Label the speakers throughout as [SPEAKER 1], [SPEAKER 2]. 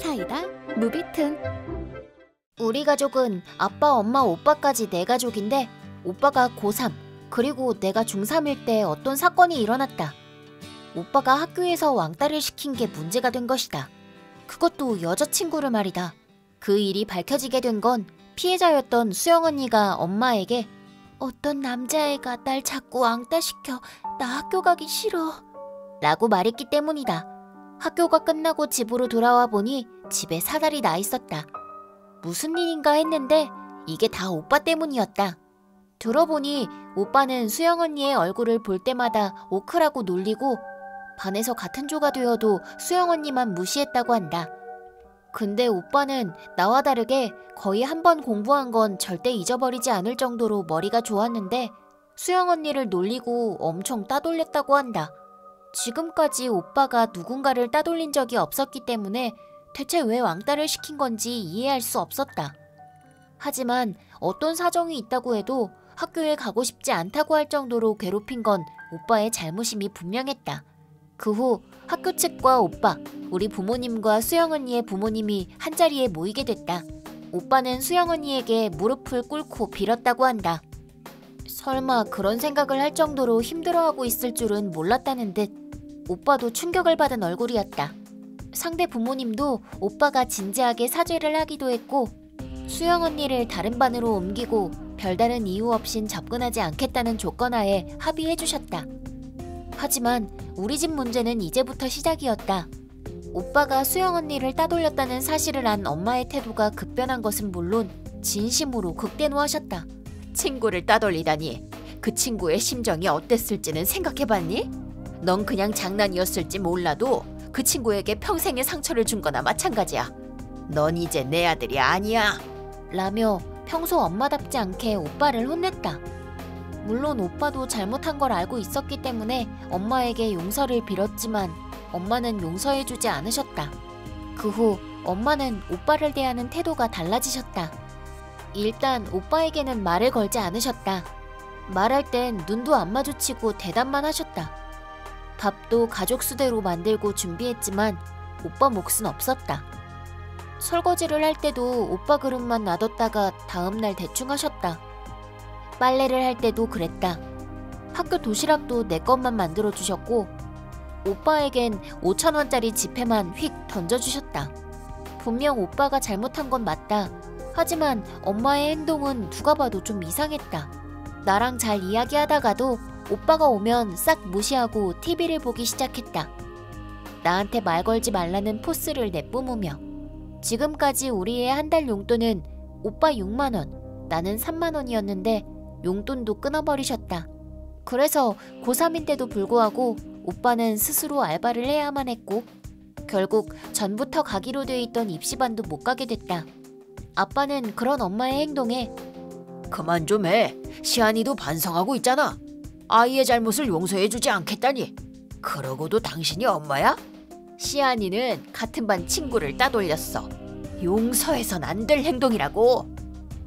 [SPEAKER 1] 사이다 무비튼. 우리 가족은 아빠, 엄마, 오빠까지 네 가족인데 오빠가 고3, 그리고 내가 중3일 때 어떤 사건이 일어났다. 오빠가 학교에서 왕따를 시킨 게 문제가 된 것이다. 그것도 여자친구를 말이다. 그 일이 밝혀지게 된 건 피해자였던 수영 언니가 엄마에게 어떤 남자애가 날 자꾸 왕따시켜, 나 학교 가기 싫어 라고 말했기 때문이다. 학교가 끝나고 집으로 돌아와 보니 집에 사달이 나 있었다. 무슨 일인가 했는데 이게 다 오빠 때문이었다. 들어보니 오빠는 수영 언니의 얼굴을 볼 때마다 오크라고 놀리고 반에서 같은 조가 되어도 수영 언니만 무시했다고 한다. 근데 오빠는 나와 다르게 거의 한 번 공부한 건 절대 잊어버리지 않을 정도로 머리가 좋았는데 수영 언니를 놀리고 엄청 따돌렸다고 한다. 지금까지 오빠가 누군가를 따돌린 적이 없었기 때문에 대체 왜 왕따를 시킨 건지 이해할 수 없었다. 하지만 어떤 사정이 있다고 해도 학교에 가고 싶지 않다고 할 정도로 괴롭힌 건 오빠의 잘못임이 분명했다. 그 후 학교 측과 오빠, 우리 부모님과 수영 언니의 부모님이 한자리에 모이게 됐다. 오빠는 수영 언니에게 무릎을 꿇고 빌었다고 한다. 설마 그런 생각을 할 정도로 힘들어하고 있을 줄은 몰랐다는 듯 오빠도 충격을 받은 얼굴이었다. 상대 부모님도 오빠가 진지하게 사죄를 하기도 했고 수영 언니를 다른 반으로 옮기고 별다른 이유 없인 접근하지 않겠다는 조건하에 합의해 주셨다. 하지만 우리 집 문제는 이제부터 시작이었다. 오빠가 수영 언니를 따돌렸다는 사실을 안 엄마의 태도가 급변한 것은 물론 진심으로 극대노하셨다. 친구를 따돌리다니, 그 친구의 심정이 어땠을지는 생각해봤니? 넌 그냥 장난이었을지 몰라도 그 친구에게 평생의 상처를 준 거나 마찬가지야. 넌 이제 내 아들이 아니야 라며 평소 엄마답지 않게 오빠를 혼냈다. 물론 오빠도 잘못한 걸 알고 있었기 때문에 엄마에게 용서를 빌었지만 엄마는 용서해주지 않으셨다. 그 후 엄마는 오빠를 대하는 태도가 달라지셨다. 일단 오빠에게는 말을 걸지 않으셨다. 말할 땐 눈도 안 마주치고 대답만 하셨다. 밥도 가족 수대로 만들고 준비했지만 오빠 몫은 없었다. 설거지를 할 때도 오빠 그릇만 놔뒀다가 다음날 대충 하셨다. 빨래를 할 때도 그랬다. 학교 도시락도 내 것만 만들어주셨고 오빠에겐 5,000원짜리 지폐만 휙 던져주셨다. 분명 오빠가 잘못한 건 맞다. 하지만 엄마의 행동은 누가 봐도 좀 이상했다. 나랑 잘 이야기하다가도 오빠가 오면 싹 무시하고 TV를 보기 시작했다. 나한테 말 걸지 말라는 포스를 내뿜으며. 지금까지 우리의 한 달 용돈은 오빠 6만원, 나는 3만원이었는데 용돈도 끊어버리셨다. 그래서 고3인데도 불구하고 오빠는 스스로 알바를 해야만 했고 결국 전부터 가기로 돼 있던 입시반도 못 가게 됐다. 아빠는 그런 엄마의 행동에 그만 좀 해. 시안이도 반성하고 있잖아. 아이의 잘못을 용서해주지 않겠다니. 그러고도 당신이 엄마야? 시안이는 같은 반 친구를 따돌렸어. 용서해선 안 될 행동이라고.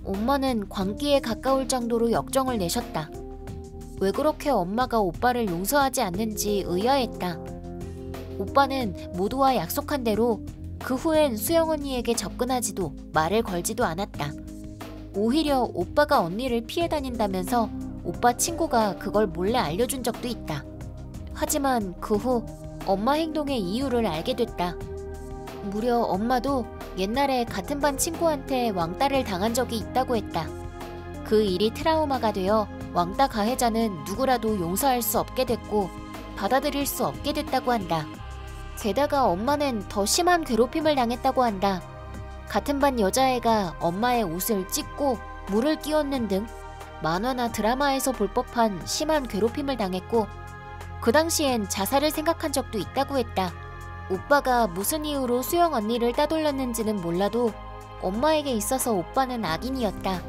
[SPEAKER 1] 엄마는 광기에 가까울 정도로 역정을 내셨다. 왜 그렇게 엄마가 오빠를 용서하지 않는지 의아했다. 오빠는 모두와 약속한 대로 그 후엔 수영 언니에게 접근하지도 말을 걸지도 않았다. 오히려 오빠가 언니를 피해 다닌다면서 오빠 친구가 그걸 몰래 알려준 적도 있다. 하지만 그 후 엄마 행동의 이유를 알게 됐다. 무려 엄마도 옛날에 같은 반 친구한테 왕따를 당한 적이 있다고 했다. 그 일이 트라우마가 되어 왕따 가해자는 누구라도 용서할 수 없게 됐고 받아들일 수 없게 됐다고 한다. 게다가 엄마는 더 심한 괴롭힘을 당했다고 한다. 같은 반 여자애가 엄마의 옷을 찢고 물을 끼얹는 등 만화나 드라마에서 볼 법한 심한 괴롭힘을 당했고 그 당시엔 자살을 생각한 적도 있다고 했다. 오빠가 무슨 이유로 수영 언니를 따돌렸는지는 몰라도 엄마에게 있어서 오빠는 악인이었다.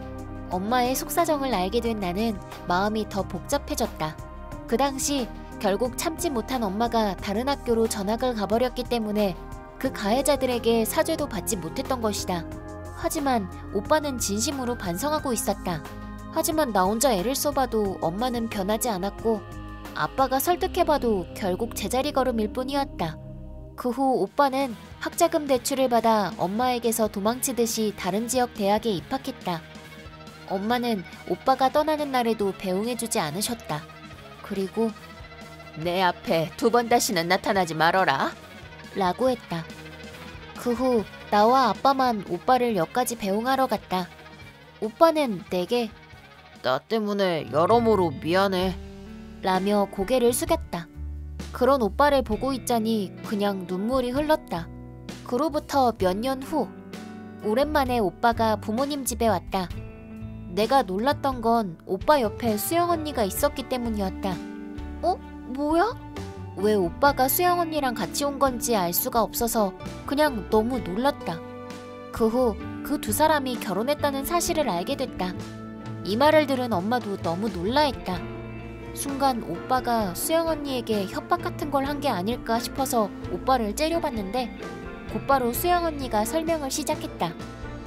[SPEAKER 1] 엄마의 속사정을 알게 된 나는 마음이 더 복잡해졌다. 그 당시 결국 참지 못한 엄마가 다른 학교로 전학을 가버렸기 때문에 그 가해자들에게 사죄도 받지 못했던 것이다. 하지만 오빠는 진심으로 반성하고 있었다. 하지만 나 혼자 애를 써봐도 엄마는 변하지 않았고 아빠가 설득해봐도 결국 제자리 걸음일 뿐이었다. 그 후 오빠는 학자금 대출을 받아 엄마에게서 도망치듯이 다른 지역 대학에 입학했다. 엄마는 오빠가 떠나는 날에도 배웅해주지 않으셨다. 그리고 내 앞에 2번 다시는 나타나지 말어라 라고 했다. 그 후 나와 아빠만 오빠를 역까지 배웅하러 갔다. 오빠는 내게 나 때문에 여러모로 미안해 라며 고개를 숙였다. 그런 오빠를 보고 있자니 그냥 눈물이 흘렀다. 그로부터 몇 년 후 오랜만에 오빠가 부모님 집에 왔다. 내가 놀랐던 건 오빠 옆에 수영 언니가 있었기 때문이었다. 뭐야? 왜 오빠가 수영 언니랑 같이 온 건지 알 수가 없어서 그냥 너무 놀랐다. 그 후 그 2사람이 결혼했다는 사실을 알게 됐다. 이 말을 들은 엄마도 너무 놀라했다. 순간 오빠가 수영 언니에게 협박 같은 걸 한 게 아닐까 싶어서 오빠를 째려봤는데 곧바로 수영 언니가 설명을 시작했다.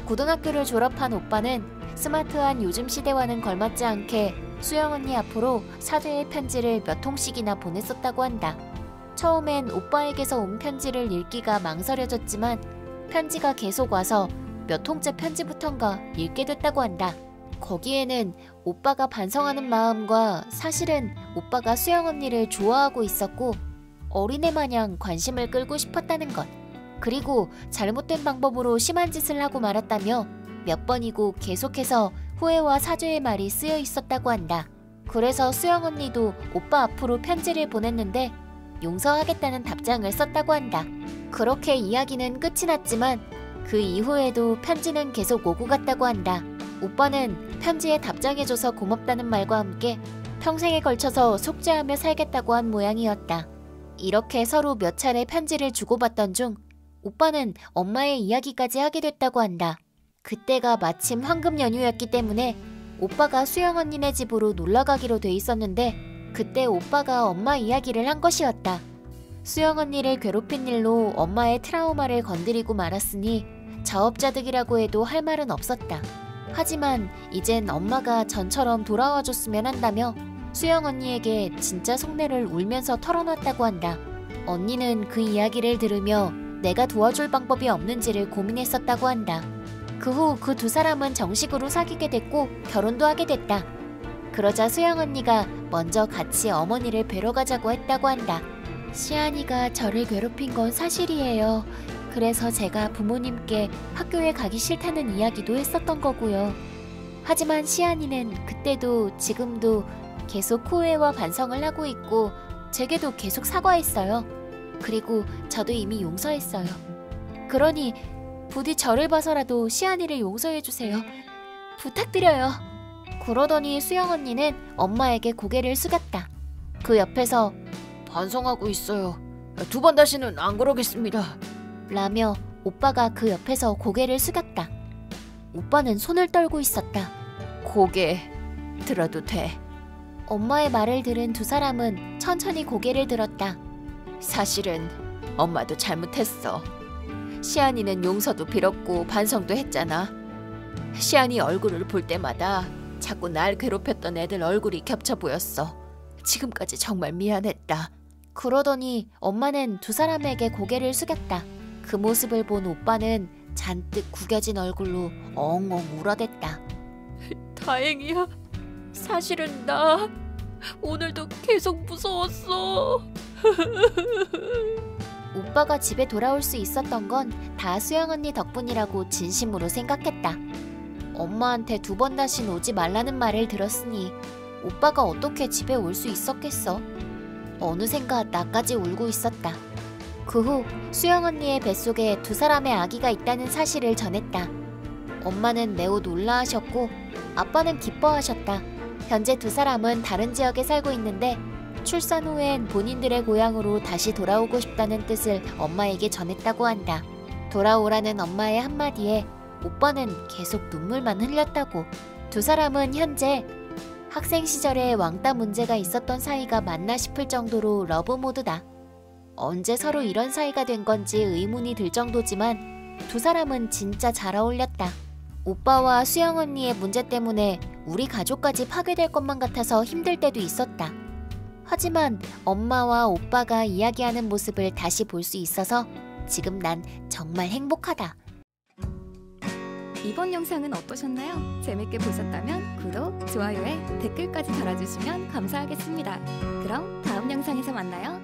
[SPEAKER 1] 고등학교를 졸업한 오빠는 스마트한 요즘 시대와는 걸맞지 않게 수영 언니 앞으로 사죄의 편지를 몇 통씩이나 보냈었다고 한다. 처음엔 오빠에게서 온 편지를 읽기가 망설여졌지만 편지가 계속 와서 몇 통째 편지부턴가 읽게 됐다고 한다. 거기에는 오빠가 반성하는 마음과 사실은 오빠가 수영 언니를 좋아하고 있었고 어린애 마냥 관심을 끌고 싶었다는 것, 그리고 잘못된 방법으로 심한 짓을 하고 말았다며 몇 번이고 계속해서 후회와 사죄의 말이 쓰여 있었다고 한다. 그래서 수영 언니도 오빠 앞으로 편지를 보냈는데 용서하겠다는 답장을 썼다고 한다. 그렇게 이야기는 끝이 났지만 그 이후에도 편지는 계속 오고 갔다고 한다. 오빠는 편지에 답장해줘서 고맙다는 말과 함께 평생에 걸쳐서 속죄하며 살겠다고 한 모양이었다. 이렇게 서로 몇 차례 편지를 주고받던 중 오빠는 엄마의 이야기까지 하게 됐다고 한다. 그때가 마침 황금 연휴였기 때문에 오빠가 수영 언니네 집으로 놀러가기로 돼 있었는데 그때 오빠가 엄마 이야기를 한 것이었다. 수영 언니를 괴롭힌 일로 엄마의 트라우마를 건드리고 말았으니 자업자득이라고 해도 할 말은 없었다. 하지만 이젠 엄마가 전처럼 돌아와줬으면 한다며 수영 언니에게 진짜 속내를 울면서 털어놨다고 한다. 언니는 그 이야기를 들으며 내가 도와줄 방법이 없는지를 고민했었다고 한다. 그 후 그 2사람은 정식으로 사귀게 됐고 결혼도 하게 됐다. 그러자 수영 언니가 먼저 같이 어머니를 뵈러 가자고 했다고 한다. 시안이가 저를 괴롭힌 건 사실이에요. 그래서 제가 부모님께 학교에 가기 싫다는 이야기도 했었던 거고요. 하지만 시안이는 그때도 지금도 계속 후회와 반성을 하고 있고 제게도 계속 사과했어요. 그리고 저도 이미 용서했어요. 그러니 부디 저를 봐서라도 시안이를 용서해주세요. 부탁드려요. 그러더니 수영 언니는 엄마에게 고개를 숙였다. 그 옆에서 반성하고 있어요. 2번 다시는 안 그러겠습니다. 라며 오빠가 그 옆에서 고개를 숙였다. 오빠는 손을 떨고 있었다. 고개 들어도 돼. 엄마의 말을 들은 2사람은 천천히 고개를 들었다. 사실은 엄마도 잘못했어. 시안이는 용서도 빌었고 반성도 했잖아. 시안이 얼굴을 볼 때마다 자꾸 날 괴롭혔던 애들 얼굴이 겹쳐 보였어. 지금까지 정말 미안했다. 그러더니 엄마는 2사람에게 고개를 숙였다. 그 모습을 본 오빠는 잔뜩 구겨진 얼굴로 엉엉 울어댔다. 다행이야. 사실은 나 오늘도 계속 무서웠어. 오빠가 집에 돌아올 수 있었던 건 다 수영 언니 덕분이라고 진심으로 생각했다. 엄마한테 2번 다신 오지 말라는 말을 들었으니 오빠가 어떻게 집에 올 수 있었겠어. 어느샌가 나까지 울고 있었다. 그 후 수영 언니의 뱃속에 2사람의 아기가 있다는 사실을 전했다. 엄마는 매우 놀라하셨고 아빠는 기뻐하셨다. 현재 2사람은 다른 지역에 살고 있는데 출산 후엔 본인들의 고향으로 다시 돌아오고 싶다는 뜻을 엄마에게 전했다고 한다. 돌아오라는 엄마의 한마디에 오빠는 계속 눈물만 흘렸다고. 2사람은 현재 학생 시절에 왕따 문제가 있었던 사이가 맞나 싶을 정도로 러브 모드다. 언제 서로 이런 사이가 된 건지 의문이 들 정도지만 2사람은 진짜 잘 어울렸다. 오빠와 수영 언니의 문제 때문에 우리 가족까지 파괴될 것만 같아서 힘들 때도 있었다. 하지만 엄마와 오빠가 이야기하는 모습을 다시 볼 수 있어서 지금 난 정말 행복하다.
[SPEAKER 2] 이번 영상은 어떠셨나요? 재밌게 보셨다면 구독, 좋아요에 댓글까지 달아주시면 감사하겠습니다. 그럼 다음 영상에서 만나요.